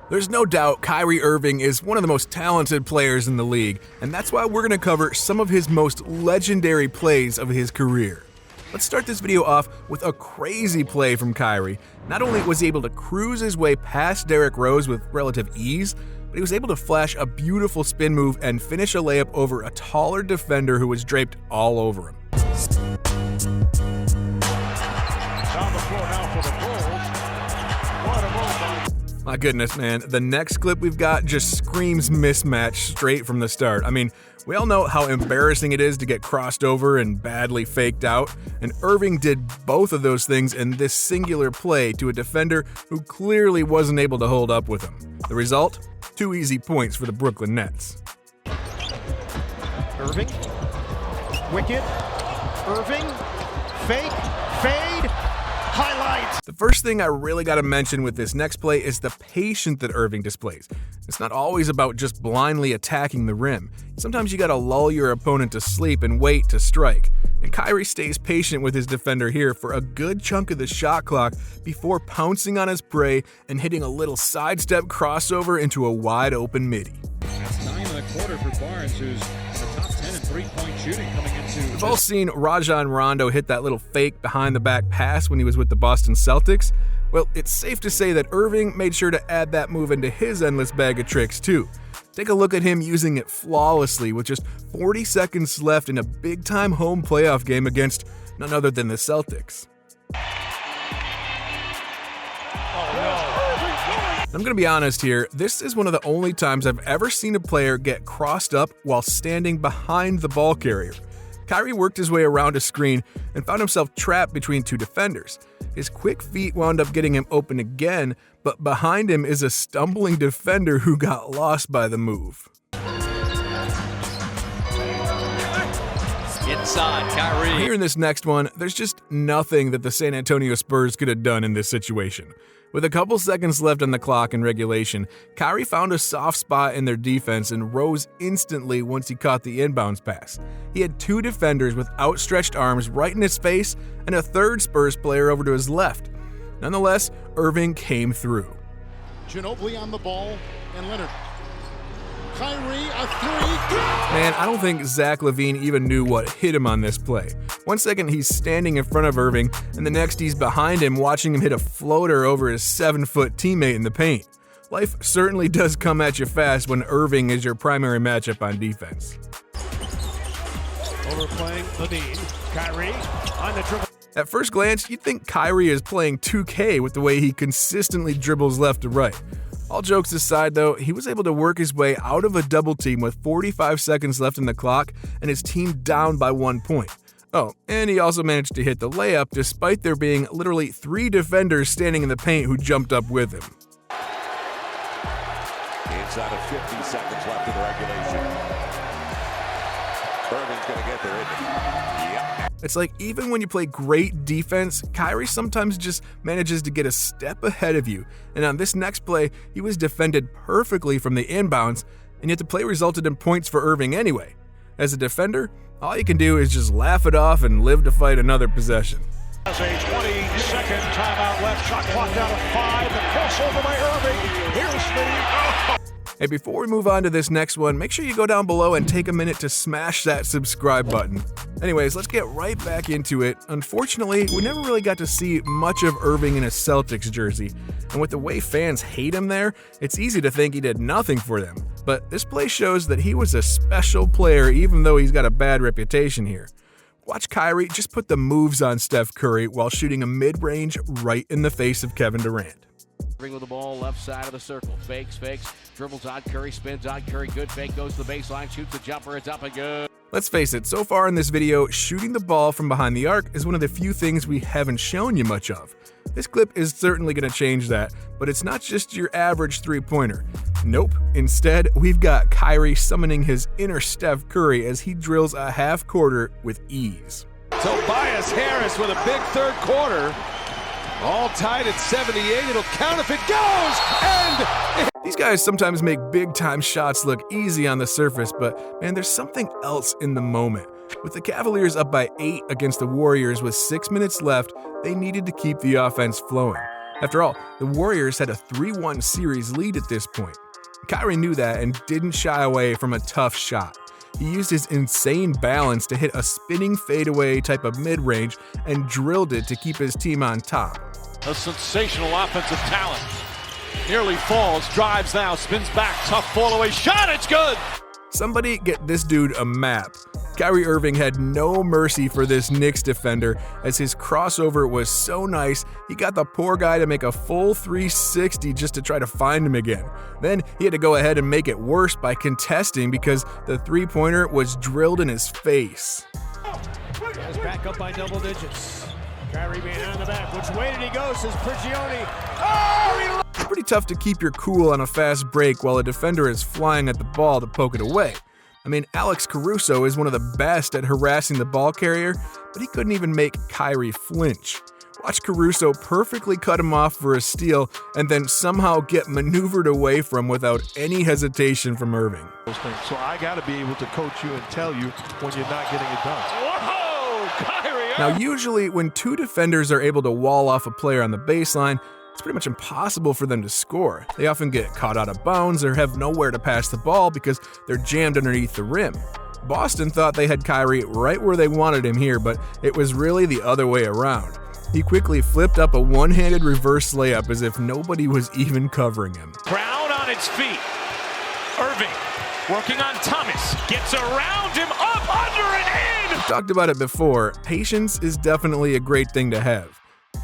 There's no doubt Kyrie Irving is one of the most talented players in the league, and that's why we're going to cover some of his most legendary plays of his career. Let's start this video off with a crazy play from Kyrie. Not only was he able to cruise his way past Derrick Rose with relative ease, but he was able to flash a beautiful spin move and finish a layup over a taller defender who was draped all over him. On the floor now for the Bulls. What a move. My goodness, man, the next clip we've got just screams mismatch straight from the start. I mean, we all know how embarrassing it is to get crossed over and badly faked out, and Irving did both of those things in this singular play to a defender who clearly wasn't able to hold up with him. The result? 2 easy points for the Brooklyn Nets. Irving. Wicket. Irving. Fake. Fade. Highlights. The first thing I really got to mention with this next play is the patience that Irving displays. It's not always about just blindly attacking the rim. Sometimes you got to lull your opponent to sleep and wait to strike. And Kyrie stays patient with his defender here for a good chunk of the shot clock before pouncing on his prey and hitting a little sidestep crossover into a wide open midi. That's 9.25 for Barnes, who's the top 10 in three-point shooting coming into. We've all seen Rajon Rondo hit that little fake behind the back pass when he was with the Boston Celtics. Well, it's safe to say that Irving made sure to add that move into his endless bag of tricks too. Take a look at him using it flawlessly with just 40 seconds left in a big-time home playoff game against none other than the Celtics. I'm going to be honest here, this is one of the only times I've ever seen a player get crossed up while standing behind the ball carrier. Kyrie worked his way around a screen and found himself trapped between two defenders. His quick feet wound up getting him open again, but behind him is a stumbling defender who got lost by the move. Inside, Kyrie. Here in this next one, there's just nothing that the San Antonio Spurs could have done in this situation. With a couple seconds left on the clock in regulation, Kyrie found a soft spot in their defense and rose instantly once he caught the inbounds pass. He had two defenders with outstretched arms right in his face and a third Spurs player over to his left. Nonetheless, Irving came through. Ginobili on the ball and Leonard. Kyrie, a three. Man, I don't think Zach LaVine even knew what hit him on this play. One second he's standing in front of Irving, and the next he's behind him watching him hit a floater over his 7-foot teammate in the paint. Life certainly does come at you fast when Irving is your primary matchup on defense. Overplaying LaVine. Kyrie on the dribble. At first glance, you'd think Kyrie is playing 2K with the way he consistently dribbles left to right. All jokes aside though, he was able to work his way out of a double team with 45 seconds left in the clock and his team down by 1 point. Oh, and he also managed to hit the layup despite there being literally 3 defenders standing in the paint who jumped up with him. Inside of 50 seconds left in regulation. Irving's going to get there, isn't he? Yep. It's like even when you play great defense, Kyrie sometimes just manages to get a step ahead of you. And on this next play, he was defended perfectly from the inbounds, and yet the play resulted in points for Irving anyway. As a defender, all you can do is just laugh it off and live to fight another possession. Has a 20-second timeout left. Shot clock down to 5. The crossover by Irving. Here's the... Hey, before we move on to this next one, make sure you go down below and take a minute to smash that subscribe button. Anyways, let's get right back into it. Unfortunately, we never really got to see much of Irving in a Celtics jersey, and with the way fans hate him there, it's easy to think he did nothing for them. But this play shows that he was a special player even though he's got a bad reputation here. Watch Kyrie just put the moves on Steph Curry while shooting a mid-range right in the face of Kevin Durant. With the ball, left side of the circle. Fakes, dribbles on Curry, spins on Curry. Good fake, goes to the baseline, shoots a jumper, it's up and good. Let's face it, so far in this video, shooting the ball from behind the arc is one of the few things we haven't shown you much of. This clip is certainly going to change that, but it's not just your average three-pointer. Nope, instead, we've got Kyrie summoning his inner Steph Curry as he drills a half-quarter with ease. Tobias Harris with a big third quarter. All tied at 78. It'll count if it goes, and... These guys sometimes make big-time shots look easy on the surface, but man, there's something else in the moment. With the Cavaliers up by 8 against the Warriors with 6 minutes left, they needed to keep the offense flowing. After all, the Warriors had a 3-1 series lead at this point. Kyrie knew that and didn't shy away from a tough shot. He used his insane balance to hit a spinning fadeaway type of mid-range and drilled it to keep his team on top. A sensational offensive talent. Nearly falls, drives now, spins back, tough fall away shot, it's good! Somebody get this dude a map. Kyrie Irving had no mercy for this Knicks defender, as his crossover was so nice, he got the poor guy to make a full 360 just to try to find him again. Then he had to go ahead and make it worse by contesting because the three-pointer was drilled in his face. Jazz back up by double digits. Kyrie behind the back. Which way did he go, says Prigioni. Oh, It's pretty tough to keep your cool on a fast break while a defender is flying at the ball to poke it away. I mean, Alex Caruso is one of the best at harassing the ball carrier, but he couldn't even make Kyrie flinch. Watch Caruso perfectly cut him off for a steal and then somehow get maneuvered away from without any hesitation from Irving. So I got to be able to coach you and tell you when you're not getting it done. Whoa! Kyrie Irving! Now, usually when two defenders are able to wall off a player on the baseline, it's pretty much impossible for them to score. They often get caught out of bounds or have nowhere to pass the ball because they're jammed underneath the rim. Boston thought they had Kyrie right where they wanted him here, but it was really the other way around. He quickly flipped up a one-handed reverse layup as if nobody was even covering him. Crowd on its feet. Irving working on Thomas. Gets around him, up, under, and in! I've talked about it before. Patience is definitely a great thing to have.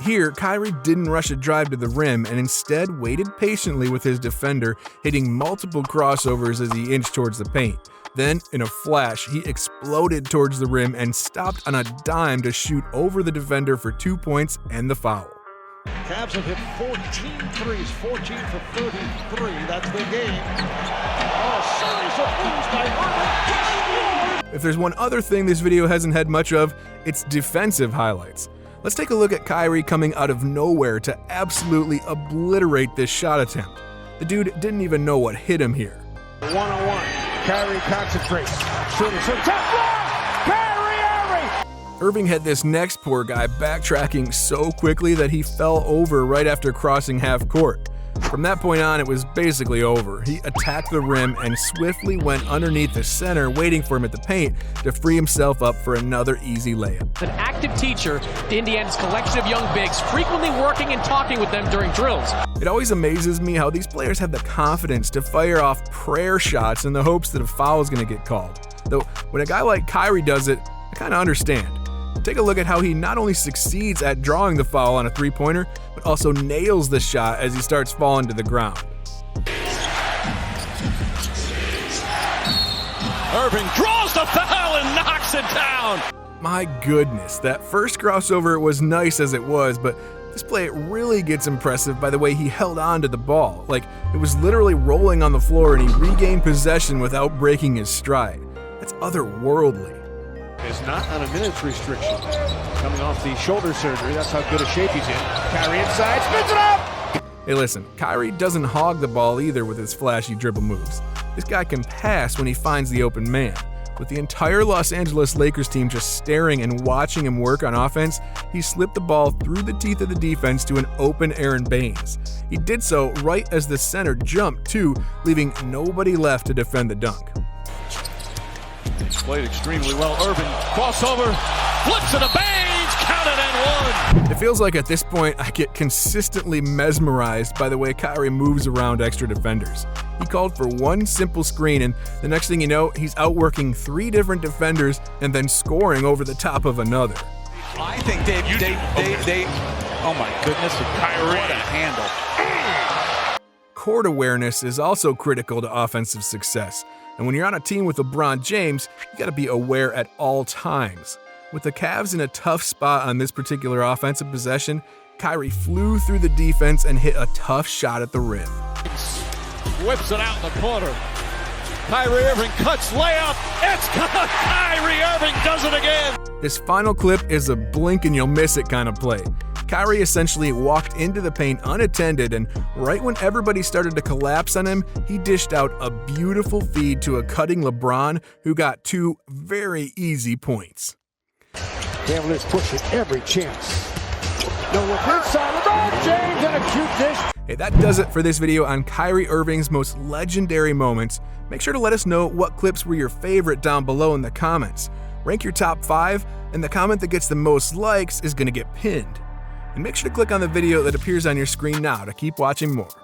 Here, Kyrie didn't rush a drive to the rim and instead waited patiently with his defender, hitting multiple crossovers as he inched towards the paint. Then, in a flash, he exploded towards the rim and stopped on a dime to shoot over the defender for 2 points and the foul. Cavs have hit 14 threes, 14 for 33. That's the game. Oh, series of moves by Irving. If there's one other thing this video hasn't had much of, it's defensive highlights. Let's take a look at Kyrie coming out of nowhere to absolutely obliterate this shot attempt. The dude didn't even know what hit him here. one-on-one. Kyrie concentrates. Shooting some top block. Kyrie Irving. Irving had this next poor guy backtracking so quickly that he fell over right after crossing half court. From that point on, it was basically over. He attacked the rim and swiftly went underneath the center, waiting for him at the paint to free himself up for another easy layup. An active teacher to Indiana's collection of young bigs, frequently working and talking with them during drills. It always amazes me how these players have the confidence to fire off prayer shots in the hopes that a foul is going to get called. Though, when a guy like Kyrie does it, I kind of understand. Take a look at how he not only succeeds at drawing the foul on a three-pointer, but also nails the shot as he starts falling to the ground. Irving draws the foul and knocks it down! My goodness, that first crossover was nice as it was, but this play really gets impressive by the way he held on to the ball. Like, it was literally rolling on the floor and he regained possession without breaking his stride. That's otherworldly. Is not on a minutes restriction. Coming off the shoulder surgery, that's how good a shape he's in. Kyrie inside, spins it up! Hey listen, Kyrie doesn't hog the ball either with his flashy dribble moves. This guy can pass when he finds the open man. With the entire Los Angeles Lakers team just staring and watching him work on offense, he slipped the ball through the teeth of the defense to an open Aaron Baines. He did so right as the center jumped too, leaving nobody left to defend the dunk. Played extremely well. Irving, crossover, flips to the Baines, counted and one! It feels like at this point I get consistently mesmerized by the way Kyrie moves around extra defenders. He called for one simple screen and the next thing you know, he's outworking 3 different defenders and then scoring over the top of another. I think they oh my goodness, Kyrie. what a handle. Court awareness is also critical to offensive success. And when you're on a team with LeBron James, you gotta be aware at all times. With the Cavs in a tough spot on this particular offensive possession, Kyrie flew through the defense and hit a tough shot at the rim. Whips it out in the corner. Kyrie Irving cuts layup. It's good. Kyrie Irving does it again. This final clip is a blink and you'll miss it kind of play. Kyrie essentially walked into the paint unattended, and right when everybody started to collapse on him, he dished out a beautiful feed to a cutting LeBron who got 2 very easy points. Cavaliers push it every chance. No look inside. LeBron James and a cute dish. Hey, that does it for this video on Kyrie Irving's most legendary moments. Make sure to let us know what clips were your favorite down below in the comments. Rank your top 5, and the comment that gets the most likes is going to get pinned. And make sure to click on the video that appears on your screen now to keep watching more.